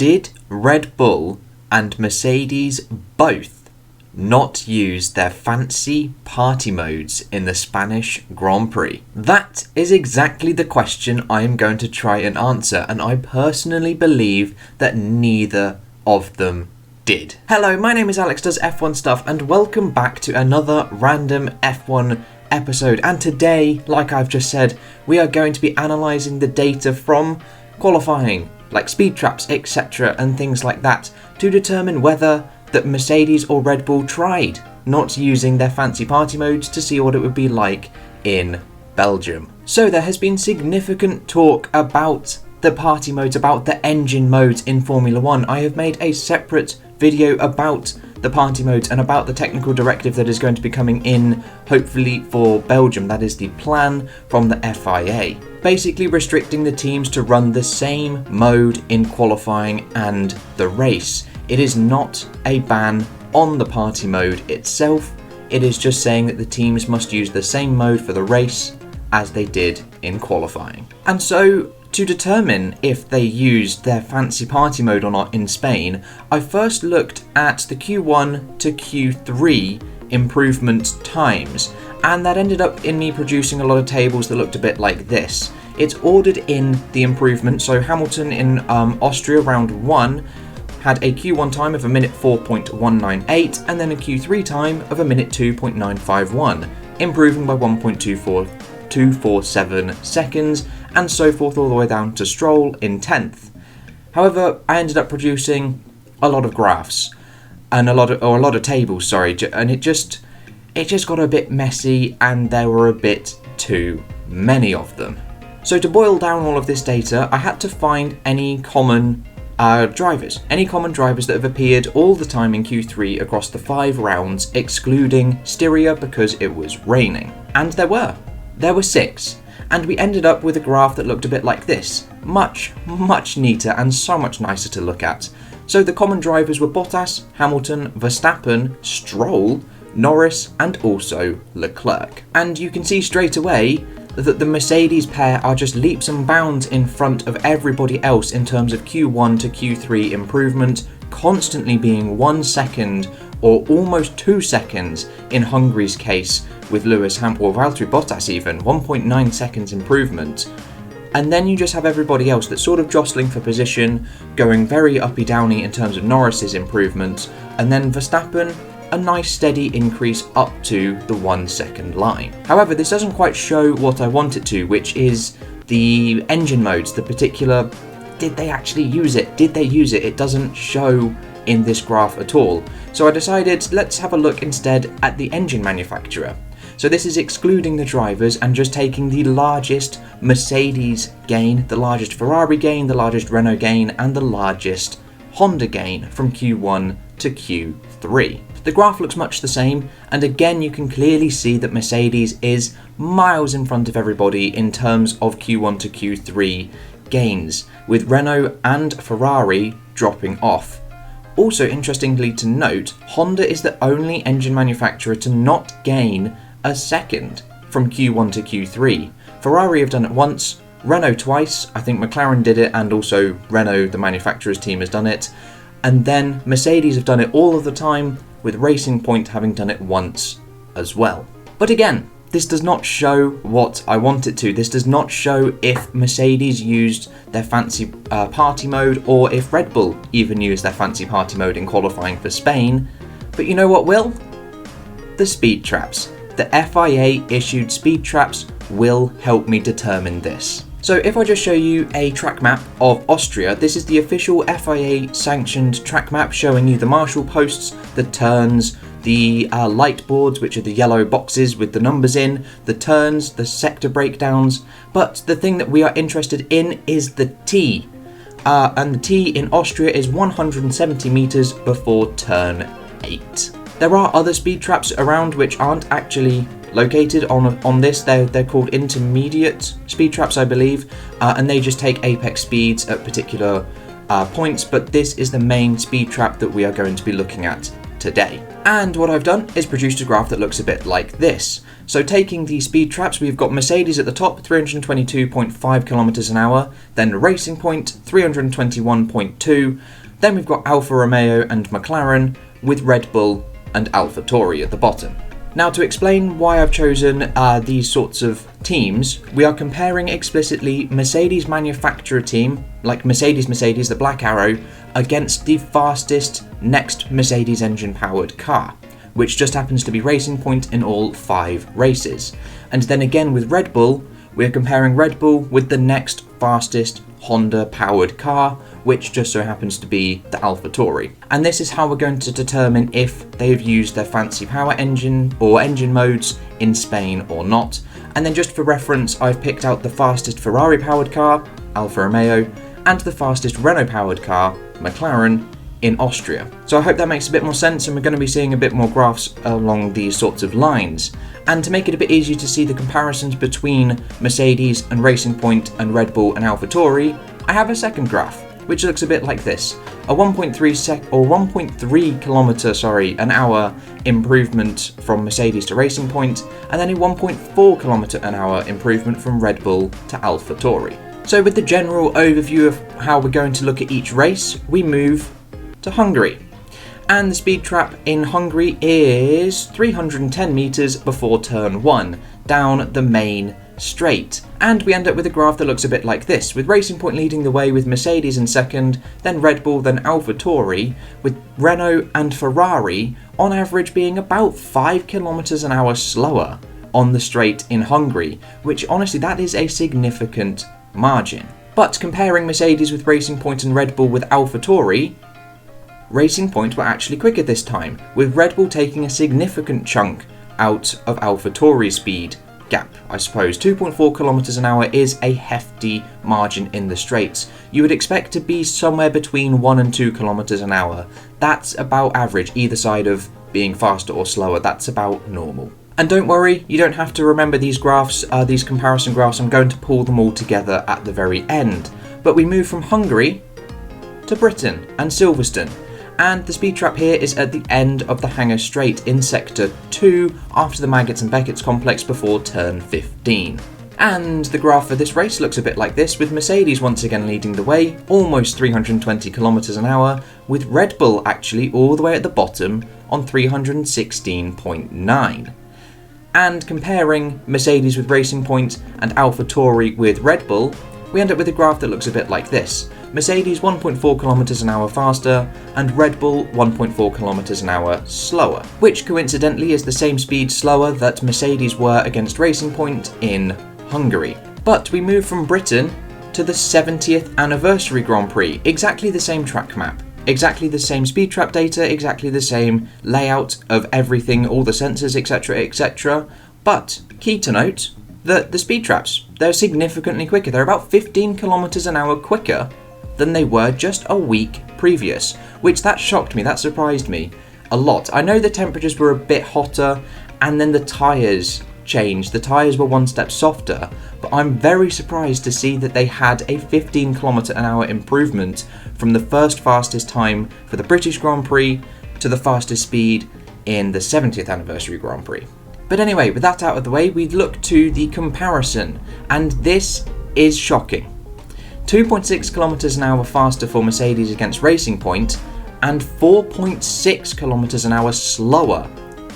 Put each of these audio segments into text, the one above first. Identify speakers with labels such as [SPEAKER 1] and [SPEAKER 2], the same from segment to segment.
[SPEAKER 1] Did Red Bull and Mercedes both not use their fancy party modes in the Spanish Grand Prix? That is exactly the question I am going to try and answer, and I personally believe that neither of them did. Hello, my name is Alex Does F1 Stuff, and welcome back to another random F1 episode. And today, like I've just said, we are going to be analysing the data from qualifying, like speed traps, etc. and things like that, to determine whether that Mercedes or Red Bull tried not using their fancy party modes to see what it would be like in Belgium. So there has been significant talk about the party modes, about the engine modes in Formula 1. I have made a separate video about the party modes and about the technical directive that is going to be coming in, hopefully for Belgium. That is the plan from the FIA. Basically restricting the teams to run the same mode in qualifying and the race. It is not a ban on the party mode itself, it is just saying that the teams must use the same mode for the race as they did in qualifying. And so, to determine if they used their fancy party mode or not in Spain, I first looked at the Q1 to Q3 improvement times, and that ended up in me producing a lot of tables that looked a bit like this. It's ordered in the improvement, so Hamilton in Austria round 1 had a Q1 time of a minute 4.198 and then a Q3 time of a minute 2.951, improving by 1.247 seconds, and so forth all the way down to Stroll in 10th. However, I ended up producing a lot of graphs and a lot of tables, and it just got a bit messy and there were a bit too many of them. So to boil down all of this data, I had to find any common drivers that have appeared all the time in Q3 across the 5 rounds, excluding Styria because it was raining. And there were 6. And we ended up with a graph that looked a bit like this. Much neater and so much nicer to look at. So the common drivers were Bottas, Hamilton, Verstappen, Stroll, Norris, and also Leclerc. And you can see straight away that the Mercedes pair are just leaps and bounds in front of everybody else in terms of Q1 to Q3 improvement, constantly being 1 second or almost 2 seconds in Hungary's case with Lewis Hamilton, or Valtteri Bottas even, 1.9 seconds improvement. And then you just have everybody else that's sort of jostling for position, going very uppy-downy in terms of Norris's improvement, and then Verstappen, a nice steady increase up to the 1 second line. However, this doesn't quite show what I want it to, which is the engine modes, the particular, did they actually use it? Did they use it? It doesn't show in this graph at all. So I decided, let's have a look instead at the engine manufacturer. So this is excluding the drivers and just taking the largest Mercedes gain, the largest Ferrari gain, the largest Renault gain, and the largest Honda gain from Q1 to Q3. The graph looks much the same, and again you can clearly see that Mercedes is miles in front of everybody in terms of Q1 to Q3 gains, with Renault and Ferrari dropping off. Also interestingly to note, Honda is the only engine manufacturer to not gain a second from Q1 to Q3. Ferrari have done it once, Renault twice, I think McLaren did it, and also Renault, the manufacturer's team, has done it, and then Mercedes have done it all of the time, with Racing Point having done it once as well. But again, this does not show what I want it to. This does not show if Mercedes used their fancy party mode, or if Red Bull even used their fancy party mode in qualifying for Spain. But you know what will? The speed traps. The FIA issued speed traps will help me determine this. So if I just show you a track map of Austria, this is the official FIA sanctioned track map showing you the marshal posts, the turns, the light boards, which are the yellow boxes with the numbers in, the turns, the sector breakdowns, but the thing that we are interested in is the T. And the T in Austria is 170 meters before turn 8. There are other speed traps around which aren't actually located on this. They're called intermediate speed traps, I believe, and they just take apex speeds at particular points, but this is the main speed trap that we are going to be looking at today. And what I've done is produced a graph that looks a bit like this. So taking the speed traps, we've got Mercedes at the top, 322.5 kilometers an hour, then Racing Point, 321.2, then we've got Alfa Romeo and McLaren, with Red Bull and Alfa Tauri at the bottom. Now, to explain why I've chosen these sorts of teams, we are comparing explicitly Mercedes manufacturer team, like Mercedes, the Black Arrow, against the fastest next Mercedes engine powered car, which just happens to be Racing Point in all 5 races. And then again with Red Bull, we're comparing Red Bull with the next fastest Honda powered car, which just so happens to be the Alfa Tauri. And this is how we're going to determine if they've used their fancy power engine or engine modes in Spain or not. And then just for reference, I've picked out the fastest Ferrari powered car, Alfa Romeo, and the fastest Renault powered car, McLaren, in Austria. So I hope that makes a bit more sense, and we're going to be seeing a bit more graphs along these sorts of lines. And to make it a bit easier to see the comparisons between Mercedes and Racing Point and Red Bull and Alfa Tauri, I have a second graph, which looks a bit like this. A 1.3 kilometer an hour improvement from Mercedes to Racing Point, and then a 1.4 kilometer an hour improvement from Red Bull to Alfa Tauri. So with the general overview of how we're going to look at each race, we move to Hungary. And the speed trap in Hungary is 310 meters before turn 1, down the main straight. And we end up with a graph that looks a bit like this, with Racing Point leading the way with Mercedes in second, then Red Bull, then Alfa Tauri, with Renault and Ferrari on average being about 5 kilometers an hour slower on the straight in Hungary, which honestly, that is a significant margin. But comparing Mercedes with Racing Point and Red Bull with Alfa Tauri, Racing Point were actually quicker this time, with Red Bull taking a significant chunk out of Alfa Tauri's speed gap, I suppose. 2.4 kilometers an hour is a hefty margin in the straights. You would expect to be somewhere between 1 and 2 kilometers an hour. That's about average, either side of being faster or slower. That's about normal. And don't worry, you don't have to remember these graphs, these comparison graphs. I'm going to pull them all together at the very end. But we move from Hungary to Britain and Silverstone. And the speed trap here is at the end of the Hangar Straight in Sector 2 after the Maggots and Beckett's complex before turn 15. And the graph for this race looks a bit like this, with Mercedes once again leading the way, almost 320 kilometers an hour, with Red Bull actually all the way at the bottom on 316.9. And comparing Mercedes with Racing Point and Alfa Tauri with Red Bull, we end up with a graph that looks a bit like this. Mercedes 1.4 kilometers an hour faster, and Red Bull 1.4 kilometers an hour slower, which coincidentally is the same speed slower that Mercedes were against Racing Point in Hungary. But we move from Britain to the 70th anniversary Grand Prix, exactly the same track map, exactly the same speed trap data, exactly the same layout of everything, all the sensors, etc, etc. But key to note that the speed traps, they're significantly quicker. They're about 15 kilometers an hour quicker than they were just a week previous, which that shocked me, that surprised me a lot. I know the temperatures were a bit hotter and then the tyres changed, the tyres were one step softer, but I'm very surprised to see that they had a 15 kilometer an hour improvement from the first fastest time for the British Grand Prix to the fastest speed in the 70th anniversary Grand Prix. But anyway, with that out of the way, we look to the comparison, and this is shocking. 2.6 kilometers an hour faster for Mercedes against Racing Point, and 4.6 kilometers an hour slower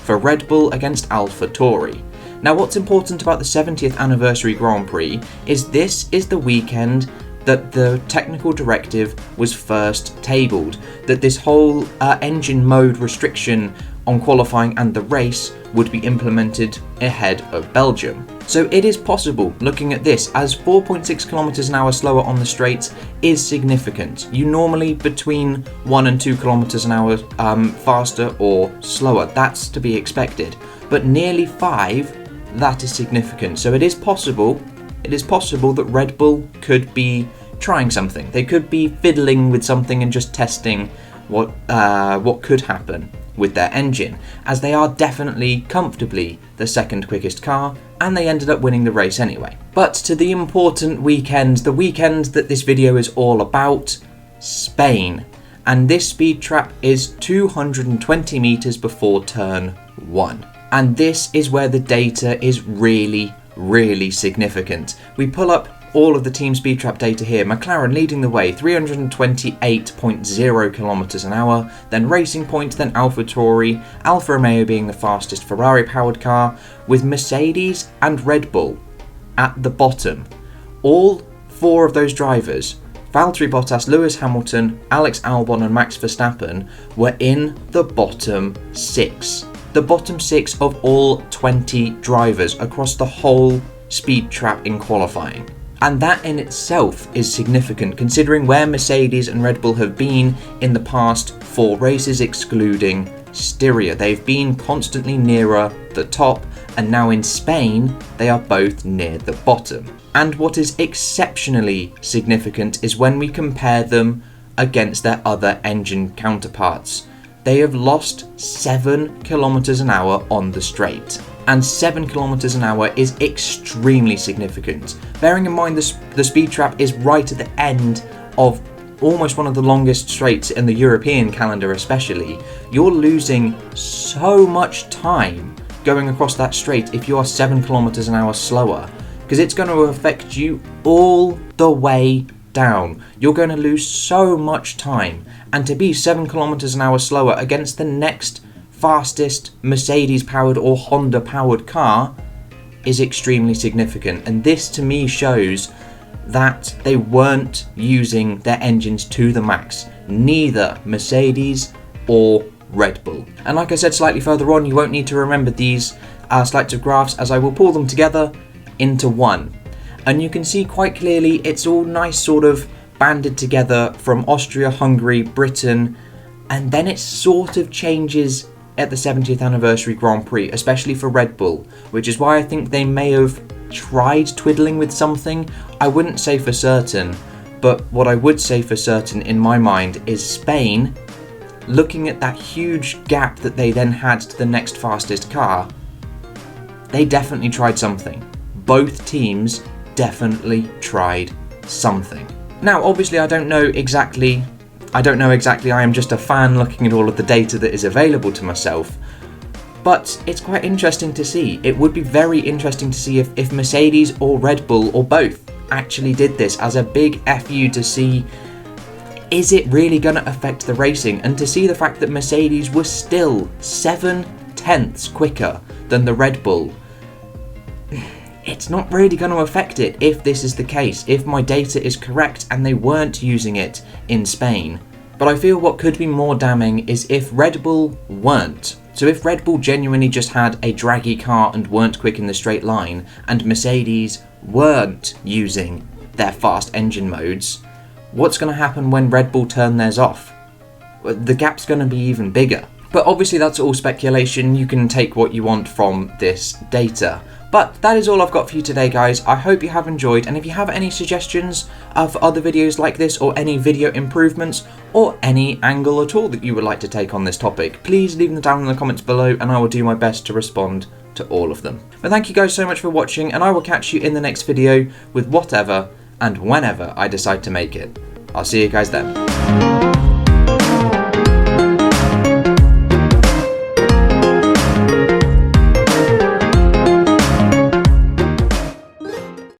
[SPEAKER 1] for Red Bull against Alfa Tauri. Now, what's important about the 70th anniversary Grand Prix is this is the weekend that the Technical Directive was first tabled, that this whole engine mode restriction on qualifying and the race would be implemented ahead of Belgium. So it is possible, looking at this, as 4.6 kilometers an hour slower on the straights is significant. You normally between 1 and 2 kilometers an hour faster or slower, that's to be expected. But nearly 5, that is significant. So it is possible that Red Bull could be trying something. They could be fiddling with something and just testing what could happen with their engine, as they are definitely comfortably the second quickest car, and they ended up winning the race anyway. But to the important weekend, the weekend that this video is all about, Spain. and this speed trap is 220 meters before turn 1. And this is where the data is really significant. We pull up all of the team speed trap data here. McLaren leading the way, 328.0 kilometers an hour, then Racing Point, then AlphaTauri, Alfa Romeo being the fastest Ferrari powered car, with Mercedes and Red Bull at the bottom. All 4 of those drivers, Valtteri Bottas, Lewis Hamilton, Alex Albon and Max Verstappen, were in the bottom 6. The bottom 6 of all 20 drivers across the whole speed trap in qualifying. And that in itself is significant, considering where Mercedes and Red Bull have been in the past 4 races, excluding Styria. They've been constantly nearer the top, and now in Spain they are both near the bottom. And what is exceptionally significant is when we compare them against their other engine counterparts. They have lost 7 kilometers an hour on the straight. And 7 kilometers an hour is extremely significant. Bearing in mind the speed trap is right at the end of almost one of the longest straights in the European calendar especially, you're losing so much time going across that straight if you are 7 kilometers an hour slower, because it's going to affect you all the way down. You're going to lose so much time, and to be 7 kilometers an hour slower against the next fastest Mercedes powered or Honda powered car is extremely significant. And this to me shows that they weren't using their engines to the max, neither Mercedes or Red Bull. And like I said slightly further on, you won't need to remember these slides of graphs, as I will pull them together into one, and you can see quite clearly it's all nice sort of banded together from Austria, Hungary, Britain, and then it sort of changes at the 70th anniversary Grand Prix, especially for Red Bull, which is why I think they may have tried twiddling with something. I wouldn't say for certain, but what I would say for certain in my mind is Spain, looking at that huge gap that they then had to the next fastest car, they definitely tried something. Both teams definitely tried something. Now, obviously, I don't know exactly, I am just a fan looking at all of the data that is available to myself, but it's quite interesting to see. It would be very interesting to see if Mercedes or Red Bull or both actually did this as a big FU to see, is it really going to affect the racing, and to see the fact that Mercedes was still 7/10 quicker than the Red Bull. It's not really going to affect it if this is the case, if my data is correct and they weren't using it in Spain. But I feel what could be more damning is if Red Bull weren't. So if Red Bull genuinely just had a draggy car and weren't quick in the straight line, and Mercedes weren't using their fast engine modes, what's going to happen when Red Bull turn theirs off? The gap's going to be even bigger. But obviously that's all speculation, you can take what you want from this data. But that is all I've got for you today, guys. I hope you have enjoyed, and if you have any suggestions for other videos like this, or any video improvements, or any angle at all that you would like to take on this topic, please leave them down in the comments below and I will do my best to respond to all of them. But thank you guys so much for watching, and I will catch you in the next video with whatever and whenever I decide to make it. I'll see you guys then.